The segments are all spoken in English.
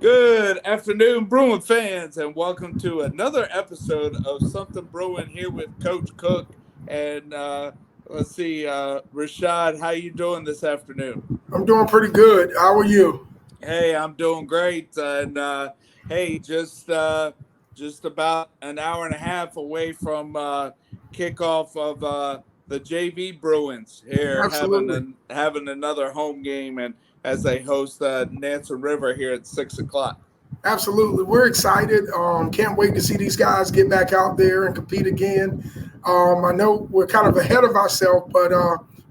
Good afternoon, Bruin fans, and welcome to another episode of Something Bruin here with Coach Cook. And let's see, Rashad, how you doing this afternoon? I'm doing pretty good. How are you? Hey, I'm doing great, and hey, just about an hour and a half away from kickoff of the JV Bruins here Absolutely. having another home game, and as they host Nansen River here at 6 o'clock. Absolutely. We're excited. Can't wait to see these guys get back out there and compete again. I know we're kind of ahead of ourselves, but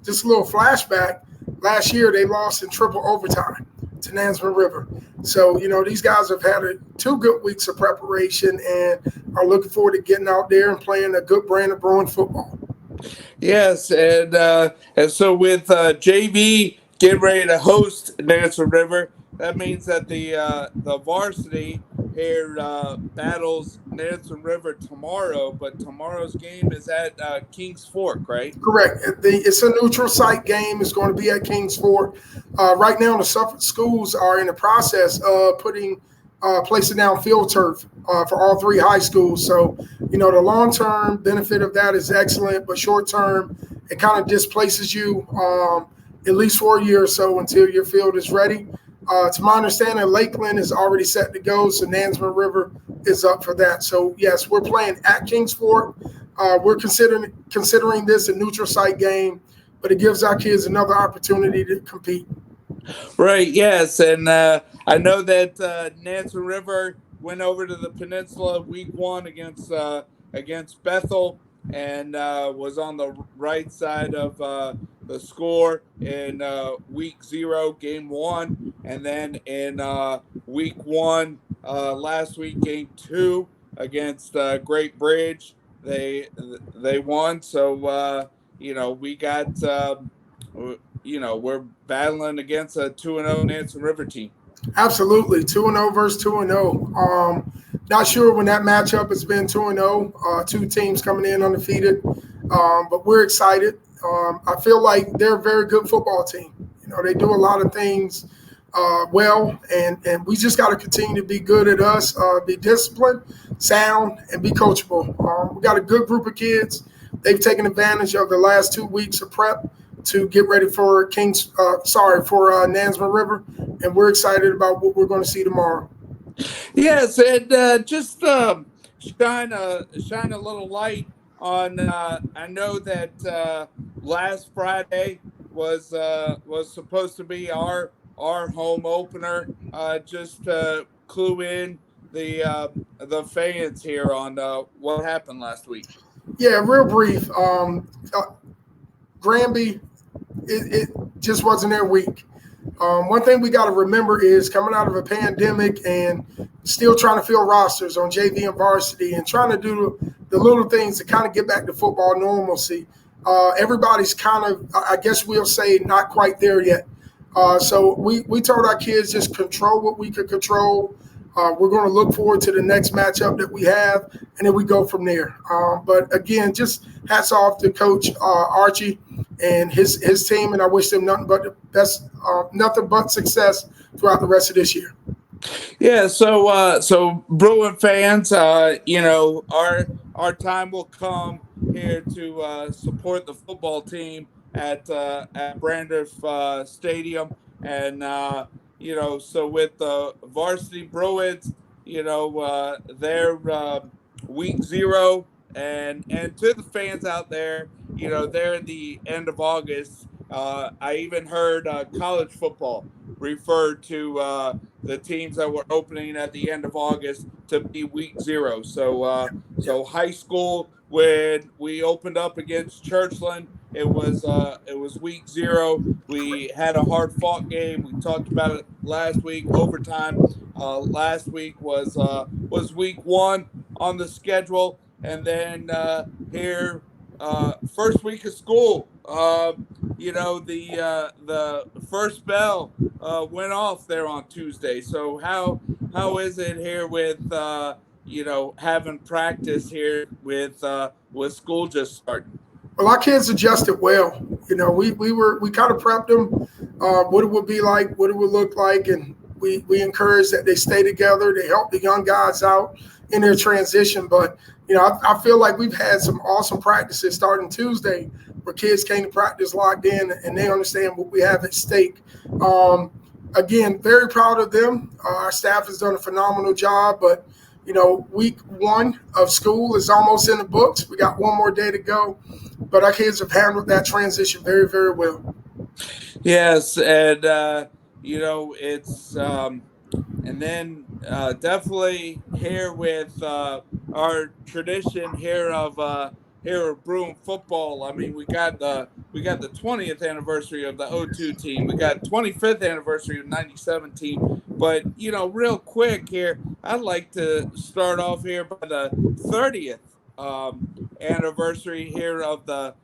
just a little flashback. Last year, they lost in triple overtime to Nansemond River. So, these guys have had 2 good weeks of preparation and are looking forward to getting out there and playing a good brand of Bruin football. Yes, and so with JV getting ready to host Nansen River, that means that the varsity here battles Nansen River tomorrow. But tomorrow's game is at Kings Fork, right? Correct. It's a neutral site game. It's going to be at Kings Fort. Right now, the Suffolk schools are in the process of placing down field turf for all 3 high schools. So, the long-term benefit of that is excellent, but short-term, it kind of displaces you at least for a year or so until your field is ready. To my understanding, Lakeland is already set to go, so Nansemond River is up for that. So, yes, we're playing at Kings Fort. We're considering this a neutral site game, but it gives our kids another opportunity to compete. Right. Yes, and I know that Nansen River went over to the peninsula week 1 against Bethel and was on the right side of the score in week 0, game 1, and then in week 1 last week, game 2 against Great Bridge, they won. So we got. We're battling against a 2-0 Nansen River team. Absolutely, 2-0 versus 2-0. Not sure when that matchup has been 2-0. 2 teams coming in undefeated, but we're excited. I feel like they're a very good football team. They do a lot of things well, and we just got to continue to be good at us, be disciplined, sound, and be coachable. We got a good group of kids. They've taken advantage of the last 2 weeks of prep to get ready for Nansemond River, and we're excited about what we're going to see tomorrow. Yes, and just shine a little light on. I know that last Friday was supposed to be our home opener. Just clue in the fans here on what happened last week. Yeah, real brief. Granby, it just wasn't their week. One thing we got to remember is coming out of a pandemic and still trying to fill rosters on JV and varsity and trying to do the little things to kind of get back to football normalcy. Everybody's kind of, I guess we'll say, not quite there yet. So we told our kids just control what we could control. We're going to look forward to the next matchup that we have, and then we go from there. But again, just hats off to Coach Archie and his team, and I wish them nothing but the best, nothing but success throughout the rest of this year. Yeah, so Bruin fans, our time will come here to support the football team at Brandorf Stadium, and so with the varsity Bruins, they're week 0, and to the fans out there, they're at the end of August. I even heard college football refer to the teams that were opening at the end of August to be week 0. So high school, when we opened up against Churchland, it was week 0. We had a hard fought game. We talked about it last week. Overtime last week was week 1 on the schedule, and then here first week of school. The first bell went off there on Tuesday. So how is it here with having practice here with school just starting? Well, our kids adjusted well. We kind of prepped them what it would be like, what it would look like, and we encourage that they stay together. They help the young guys out in their transition. But, I feel like we've had some awesome practices starting Tuesday where kids came to practice locked in and they understand what we have at stake. Again, very proud of them. Our staff has done a phenomenal job, but week 1 of school is almost in the books. We got one more day to go, but our kids have handled that transition very, very well. Yes, and it's and then definitely here with our tradition here of Bruin football. I mean, we got the 20th anniversary of the '02 team. We got 25th anniversary of '97 team. But real quick here, I'd like to start off here by the 30th anniversary here of the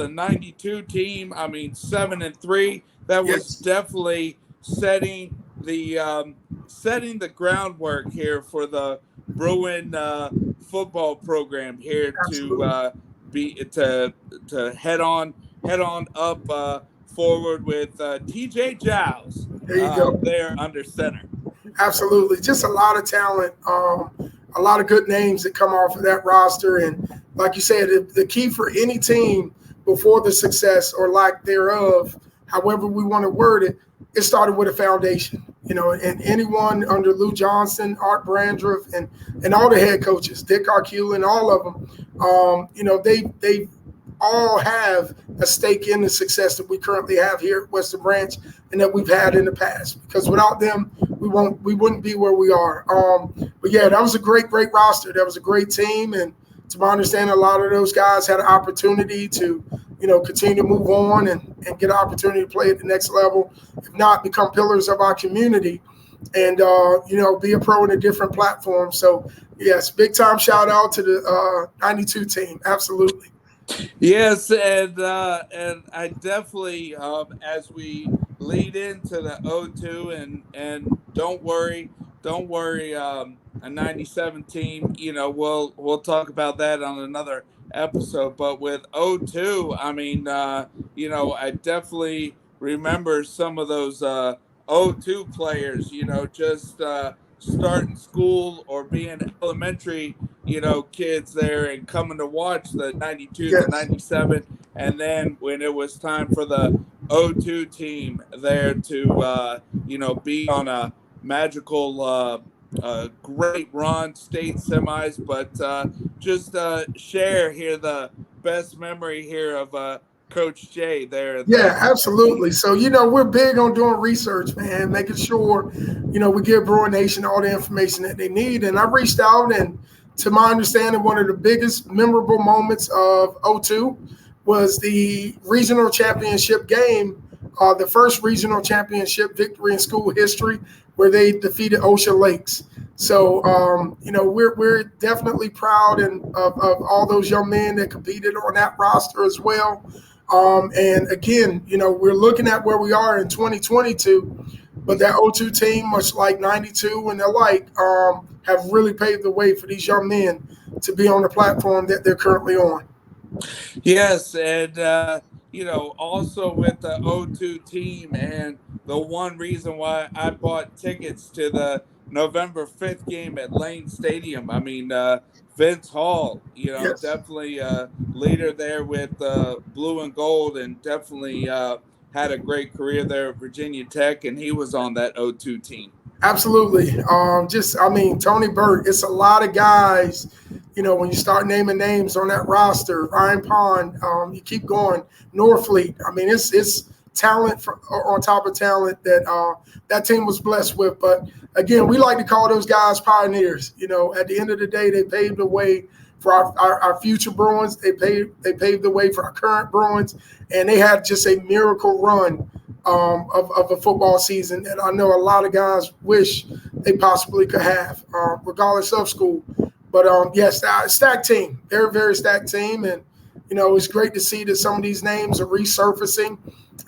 '92 team. I mean, 7-3. That was Yes. definitely setting the groundwork here for the Bruin football program here to Absolutely. be to head on up forward with TJ Giles There you go. there under center. Absolutely. Just a lot of talent, a lot of good names that come off of that roster. And like you said, the key for any team before the success or lack thereof, however we want to word it, it started with a foundation. And anyone under Lou Johnson, Art Brandreth, and all the head coaches, Dick Arculin, all of them, they all have a stake in the success that we currently have here at Western Branch and that we've had in the past. Because without them, we wouldn't be where we are. But yeah, that was a great roster. That was a great team, and to my understanding, a lot of those guys had an opportunity to, continue to move on and get an opportunity to play at the next level, if not become pillars of our community and, be a pro in a different platform. So, yes, big time shout out to the 92 team. Absolutely. Yes, and I definitely as we lead into the '02 and don't worry, a '97 team. We'll talk about that on another episode. But with '02, I mean, I definitely remember some of those '02 players. Just starting school or being elementary kids there and coming to watch the '92, the Yes. '97, and then when it was time for the '02 team there to be on a magical great run, state semis, but just share here the best memory here of Coach Jay there at Yeah, the '92 absolutely. team. So, we're big on doing research, man, making sure, we give Bruin Nation all the information that they need. And I reached out, and to my understanding, one of the biggest memorable moments of '02 was the regional championship game, the first regional championship victory in school history, where they defeated Ocean Lakes. So, we're definitely proud of all those young men that competed on that roster as well. And again, we're looking at where we are in 2022, but that '02 team, much like '92 and the like, have really paved the way for these young men to be on the platform that they're currently on. Yes, and also with the '02 team, and the one reason why I bought tickets to the November 5th game at Lane Stadium. I mean, Vince Hall, Yes. definitely leader there with blue and gold, and definitely had a great career there at Virginia Tech, and he was on that '02 team. Absolutely. Tony Burt, it's a lot of guys, when you start naming names on that roster, Ryan Pond, you keep going, Norfleet. I mean, it's talent on top of talent that team was blessed with. But again, we like to call those guys pioneers. At the end of the day, they paved the way for our future Bruins. They paved the way for our current Bruins, and they had just a miracle run of a football season that I know a lot of guys wish they possibly could have, regardless of school. But yes, stacked team, very, very stacked team, and it's great to see that some of these names are resurfacing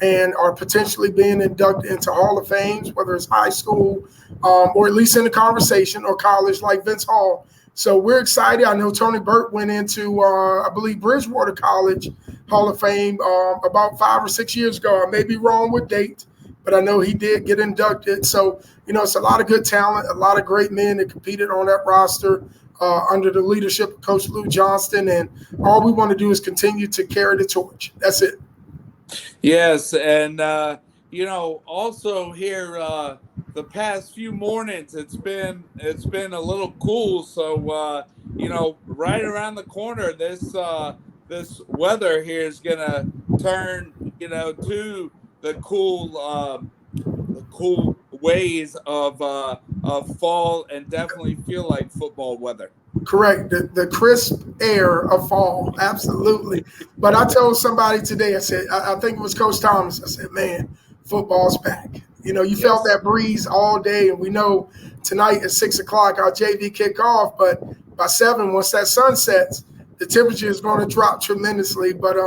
and are potentially being inducted into Hall of Fames, whether it's high school or at least in the conversation, or college like Vince Hall. So we're excited. I know Tony Burt went into, I believe, Bridgewater College Hall of Fame about 5 or 6 years ago. I may be wrong with date, but I know he did get inducted. So, it's a lot of good talent, a lot of great men that competed on that roster under the leadership of Coach Lou Johnston. And all we want to do is continue to carry the torch. That's it. Yes, and also here the past few mornings it's been a little cool. So right around the corner, this weather here is gonna turn to the cool ways of fall and definitely feel like football weather. Correct. The crisp air of fall. Absolutely. But I told somebody today, I said, I think it was Coach Thomas, I said, man, football's back. You felt Yes. that breeze all day. And we know tonight at 6 o'clock, our JV kick off. But by 7, once that sun sets, the temperature is going to drop tremendously. But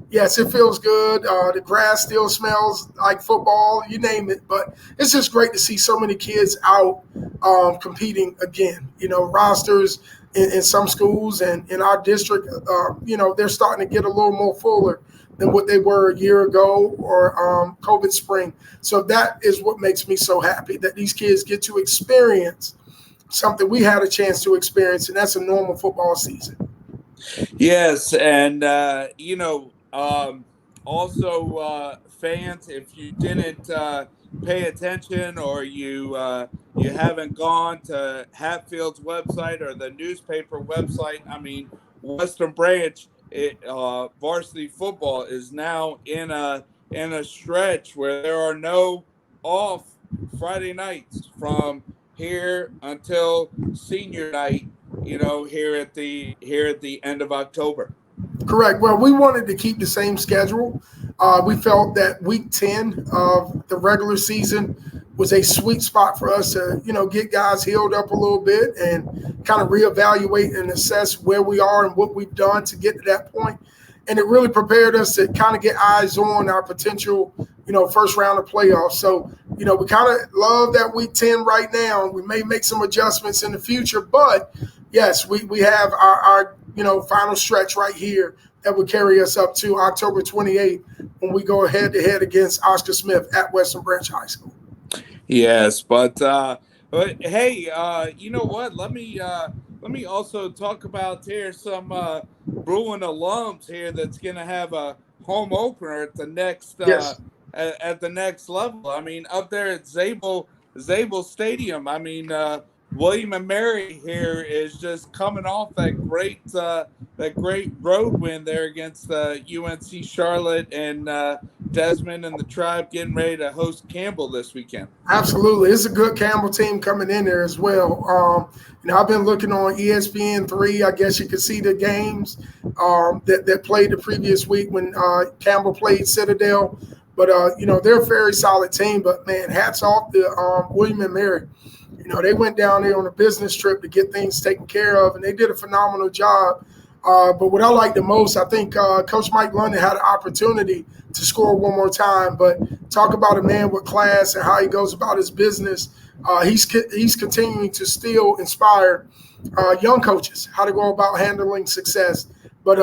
yes, it feels good. The grass still smells like football, you name it. But it's just great to see so many kids out competing again. Rosters in some schools and in our district, they're starting to get a little more fuller than what they were a year ago or COVID spring. So that is what makes me so happy that these kids get to experience something we had a chance to experience, and that's a normal football season. Yes, and also fans, if you didn't pay attention or you haven't gone to Hatfield's website or the newspaper website, I mean, Western Branch varsity football is now in a stretch where there are no off Friday nights from here until senior night, here at the end of October. Correct. Well, we wanted to keep the same schedule. We felt that week 10 of the regular season was a sweet spot for us to, get guys healed up a little bit and kind of reevaluate and assess where we are and what we've done to get to that point. And it really prepared us to kind of get eyes on our potential, first round of playoffs. So, we kind of love that week 10 right now. We may make some adjustments in the future, but yes, we have our final stretch right here that would carry us up to October 28th when we go head to head against Oscar Smith at Western Branch High School. Yes, but hey, you know what? Let me also talk about here some Bruin alums here that's gonna have a home opener at the next Yes. at the next level. I mean, up there at Zabel Stadium. I mean, William and Mary here is just coming off that great road win there against UNC Charlotte, and Desmond and the Tribe getting ready to host Campbell this weekend. Absolutely. It's a good Campbell team coming in there as well. I've been looking on ESPN3. I guess you could see the games that played the previous week when Campbell played Citadel. But, they're a very solid team. But, man, hats off to William and Mary. They went down there on a business trip to get things taken care of, and they did a phenomenal job. But what I like the most, I think Coach Mike London had an opportunity to score one more time. But talk about a man with class and how he goes about his business. He's continuing to still inspire young coaches how to go about handling success. But,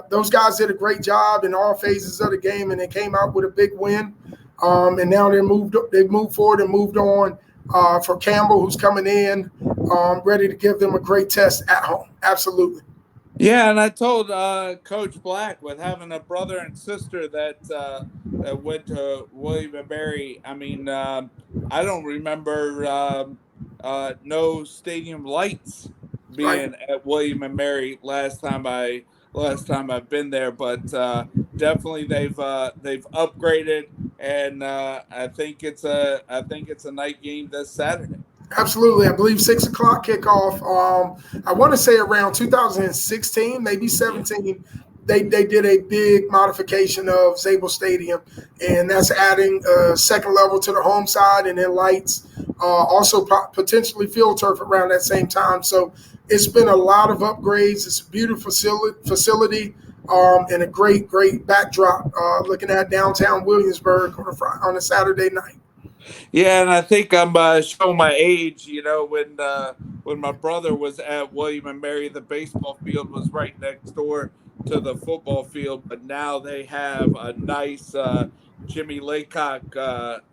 those guys did a great job in all phases of the game, and they came out with a big win. And now they've moved forward and moved on for Campbell, who's coming in, ready to give them a great test at home. Absolutely. Yeah, and I told Coach Black, with having a brother and sister that went to William and Mary. I mean, I don't remember no stadium lights Right. being at William and Mary last time I've been there, but definitely they've upgraded, and I think it's a night game this Saturday. Absolutely. I believe 6 o'clock kickoff. I want to say around 2016, maybe 17, they did a big modification of Zabel Stadium, and that's adding a second level to the home side and then lights, also potentially field turf around that same time. So it's been a lot of upgrades. It's a beautiful facility and a great backdrop looking at downtown Williamsburg on a Saturday night. Yeah, and I think I'm showing my age. When my brother was at William and Mary, the baseball field was right next door to the football field, but now they have a nice Jimmy Laycock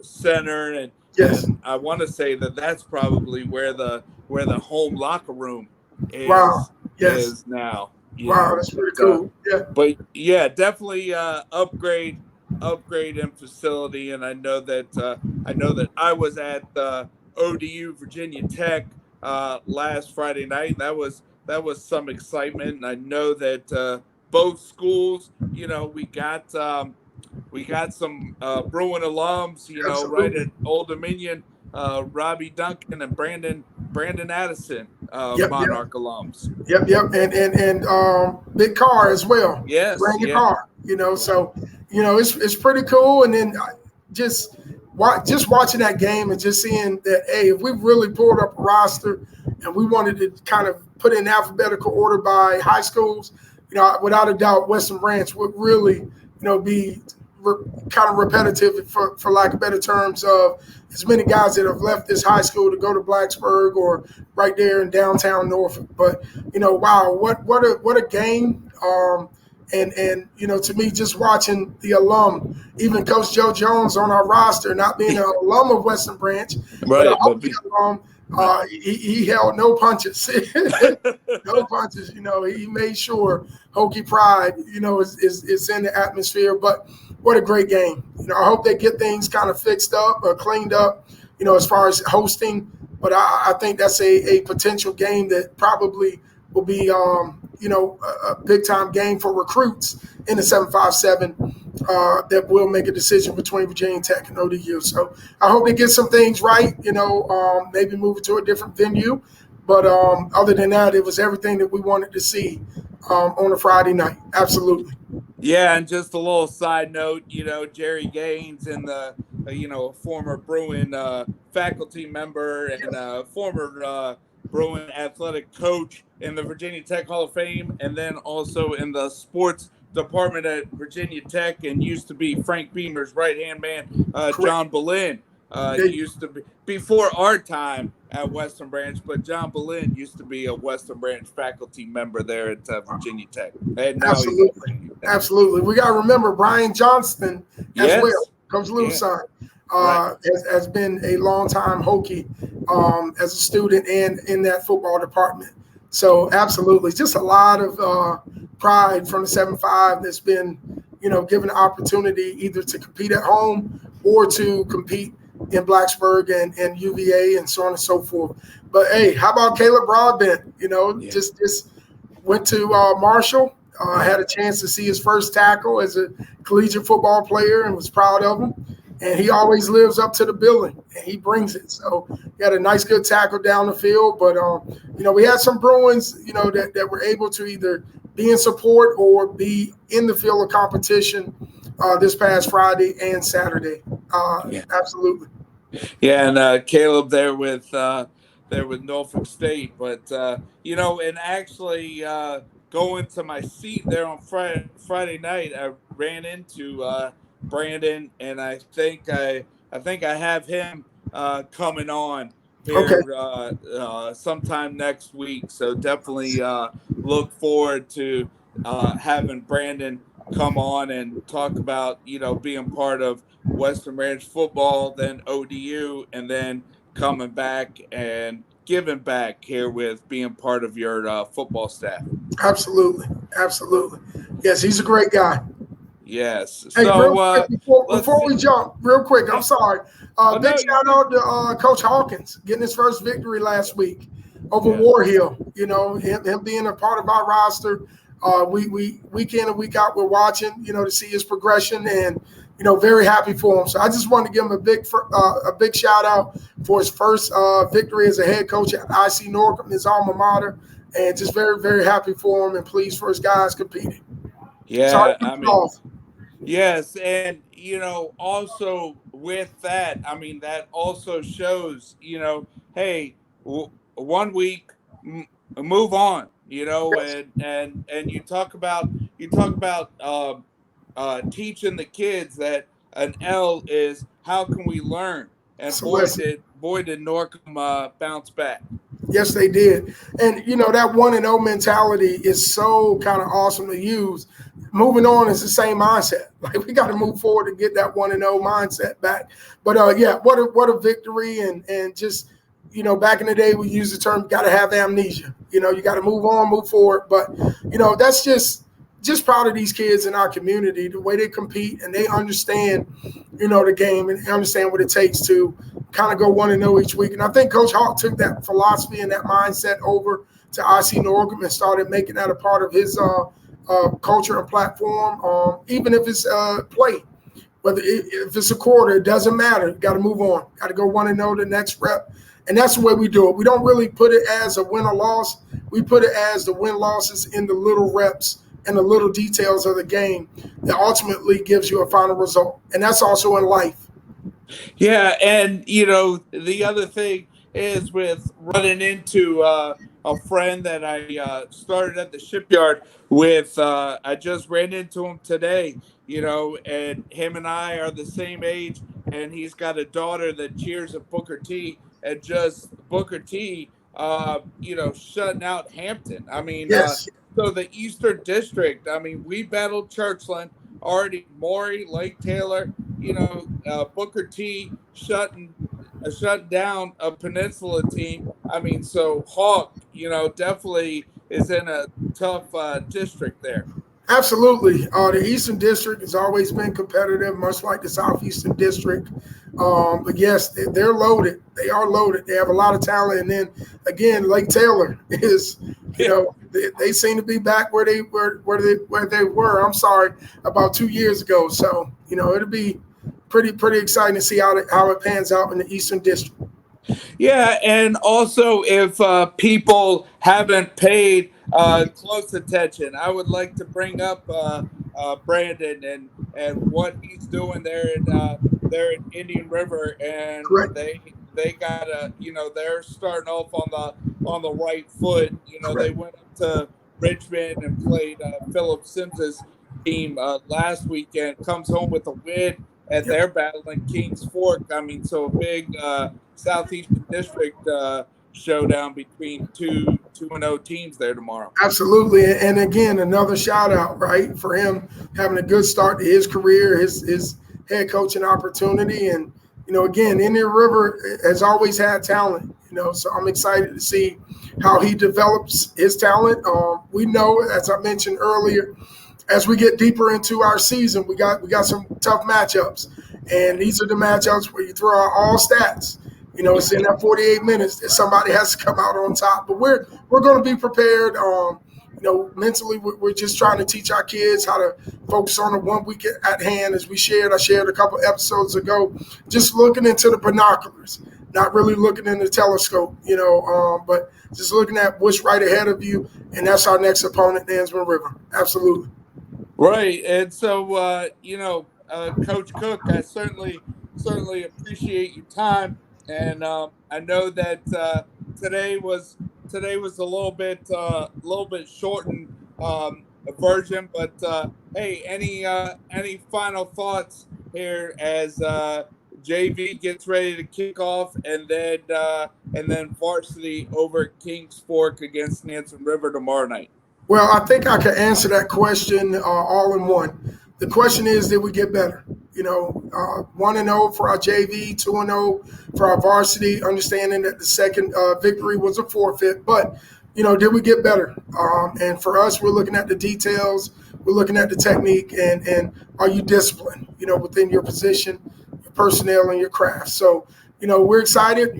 center, Yes. and I want to say that that's probably where the home locker room Wow. Yes. is now. You Wow. know, That's pretty cool. Yeah. but yeah, definitely upgrade in facility, and I know that I was at ODU Virginia Tech last Friday night, and that was some excitement. And I know that both schools, you know, we got some Bruin alums, you know, right Absolutely. at Old Dominion, Robbie Duncan and Brandon Addison, Yep. Yep. Monarch alums. Yep, yep, and big car as well. Yes, Brand new yeah, car, right. So it's pretty cool. And then just just watching that game and just seeing that, hey, if we really pulled up a roster and we wanted to kind of put in alphabetical order by high schools, without a doubt, Western Branch would really be kind of repetitive, for lack of better terms, of as many guys that have left this high school to go to Blacksburg or right there in downtown Norfolk. But wow, what a game! And to me, just watching the alum, even Coach Joe Jones on our roster, not being an alum of Western Branch, but a Right, but Hokie alum, he held no punches. No punches. He made sure Hokie pride, is in the atmosphere. But what a great game. I hope they get things kind of fixed up or cleaned up, as far as hosting. But I think that's a potential game that probably will be, a big time game for recruits in the 757 that will make a decision between Virginia Tech and ODU. So I hope they get some things right, maybe move it to a different venue. But other than that, it was everything that we wanted to see on a Friday night. Absolutely. yeah, and just a little side note, you know, Jerry Gaines and the former Bruin faculty member and Yes. former Bruin athletic coach in the Virginia Tech Hall of Fame, and then also in the sports department at Virginia Tech, and used to be Frank Beamer's right hand man, Correct. John Boleyn. There you Used to be before our time at Western Branch, but John Boleyn used to be a Western Branch faculty member there at Virginia Tech, and now he's at Absolutely. Virginia Tech. Absolutely. We got to remember Brian Johnston as well. Yes, Coach Lou's yeah, son right. has been a longtime Hokie as a student and in that football department. So absolutely, just a lot of pride from the 7-5 that's been, given the opportunity either to compete at home or to compete in Blacksburg and UVA and so on and so forth. But hey, how about Caleb Broadbent? Yeah. Just went to Marshall. Had a chance to see his first tackle as a collegiate football player and was proud of him. And he always lives up to the billing, and he brings it. So he had a nice, good tackle down the field. But, we had some Bruins, that were able to either be in support or be in the field of competition this past Friday and Saturday. Yeah. Absolutely. Yeah, and Caleb there with Norfolk State, but and actually going to my seat there on Friday night, I ran into Brandon, and I think I have him coming on Okay. here sometime next week. So definitely look forward to having Brandon come on and talk about being part of Western Ranch football, then ODU, and then coming back and giving back here with being part of your football staff. Absolutely. Absolutely. Yes, he's a great guy. Yes. Hey, real So quick let's before see. we jump, real quick, I'm Oh, sorry. oh Big no, you're shout good. out to Coach Hawkins getting his first victory last week over Yeah. War Hill. Him being a part of our roster. We week in and week out we're watching, to see his progression and very happy for him. So I just wanted to give him a big shout out for his first victory as a head coach at IC Norcom, his alma mater, and just very, very happy for him and pleased for his guys competing. Sorry Yeah, to I cut you mean, off. yes, and also with that, I mean that also shows, hey, one week, move on, Yes, and you talk about teaching the kids that an L is how can we learn, and it's a lesson. boy did Norcom bounce back. Yes, they did. And that 1-0 mentality is so kind of awesome to use. Moving on is the same mindset. Like we got to move forward to get that 1-0 mindset back. But yeah, what a victory and just back in the day we used the term got to have amnesia. You got to move on, move forward. But that's just proud of these kids in our community, the way they compete and they understand, the game and they understand what it takes to kind of go 1-0 each week. And I think Coach Hawk took that philosophy and that mindset over to IC Northam and started making that a part of his culture and platform, even if it's play. If it's a quarter, it doesn't matter. You got to move on. Got to go 1-0 the next rep. And that's the way we do it. We don't really put it as a win or loss. We put it as the win-losses in the little reps and the little details of the game that ultimately gives you a final result. And that's also in life. Yeah, and the other thing is with running into a friend that I started at the shipyard with. I just ran into him today, and him and I are the same age, and he's got a daughter that cheers at Booker T, and just Booker T, shutting out Hampton. I mean, Yes. so the Eastern District. I mean, we battled Churchland already, Maury, Lake Taylor. Booker T shutting down a Peninsula team. I mean, so Hawk, definitely is in a tough district there. Absolutely. The Eastern District has always been competitive, much like the Southeastern District. But yes, they're loaded. They are loaded. They have a lot of talent. And then again, Lake Taylor is, they seem to be back where they were. I'm sorry, about 2 years ago. So it'll be pretty exciting to see how it pans out in the Eastern District. Yeah, and also if people haven't paid close attention, I would like to bring up Brandon and what he's doing there in Indian River, and Correct. they got they're starting off on the right foot. They Correct. went up to Richmond and played Philip Sims's team last weekend. Comes home with a win, and Yep. they're battling Kings Fork. I mean, so a big Southeastern District showdown between two 2-0 teams there tomorrow. Absolutely. And again, another shout out, right, for him having a good start to his career, his head coaching opportunity. And, again, Indian River has always had talent, so I'm excited to see how he develops his talent. We know, as I mentioned earlier, as we get deeper into our season, we got some tough matchups. And these are the matchups where you throw out all stats. It's in that 48 minutes that somebody has to come out on top. But we're going to be prepared. Mentally, we're just trying to teach our kids how to focus on the 1 week at hand. As I shared a couple episodes ago, just looking into the binoculars, not really looking in the telescope, but just looking at what's right ahead of you. And that's our next opponent, Nansman River. Absolutely. Right, and so Coach Cook, I certainly appreciate your time, and I know that today was a little bit shortened version, but hey, any final thoughts here as JV gets ready to kick off, and then varsity over at Kings Fork against Nansen River tomorrow night? Well, I think I can answer that question all in one. The question is, did we get better? 1-0 for our JV, 2-0 for our varsity, understanding that the second victory was a forfeit. But, did we get better? And for us, we're looking at the details. We're looking at the technique and are you disciplined, within your position, your personnel, and your craft. So, we're excited.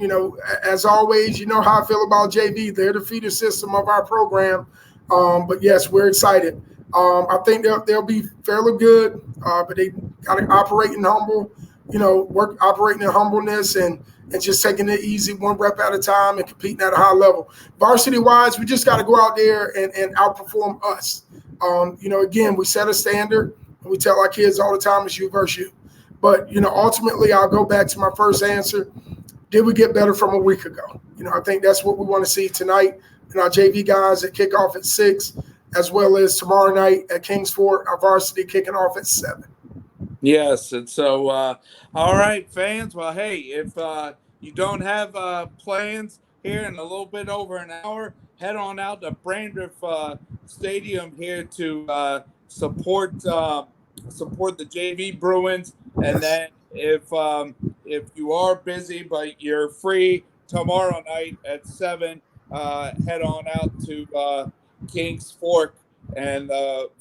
As always, you know how I feel about JV. They're the feeder system of our program. But yes, we're excited. I think they'll be fairly good, but they got to operate in operating in humbleness and just taking it easy, one rep at a time, and competing at a high level. Varsity wise, we just got to go out there and outperform us. Again, we set a standard, and we tell our kids all the time, it's you versus you. But ultimately, I'll go back to my first answer. Did we get better from a week ago? I think that's what we want to see tonight. And our JV guys that kick off at 6, as well as tomorrow night at Kings Fork, our varsity kicking off at 7. Yes, and so all right, fans. Well, hey, if you don't have plans here in a little bit over an hour. Head on out to Brandorf Stadium here to support the JV Bruins. And then if you are busy but you're free tomorrow night at 7, head on out to Kings Fork, and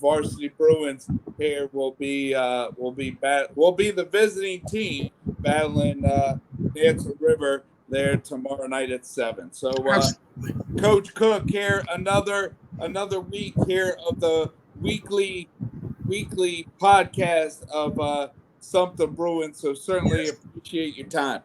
Varsity Bruins here will be the visiting team battling Nancy River there tomorrow night at 7. So Coach Cook here, another week here of the weekly podcast of Something Bruins. So certainly appreciate your time.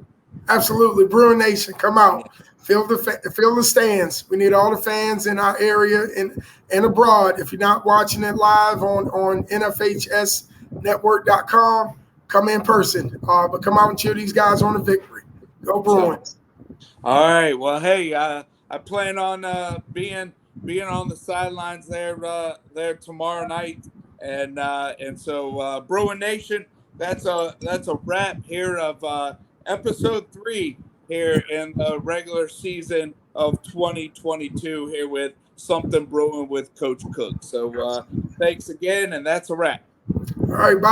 Absolutely. Bruin Nation, come out. Fill the stands. We need all the fans in our area and abroad. If you're not watching it live on NFHSnetwork.com, come in person. But come out and cheer these guys on the victory. Go Bruins. All right. Well, hey, I plan on being on the sidelines there tomorrow night, and so Bruin Nation, that's a wrap here of episode 3 here in the regular season of 2022 here with Something Bruin with Coach Cook. So thanks again, and that's a wrap. All right, bye.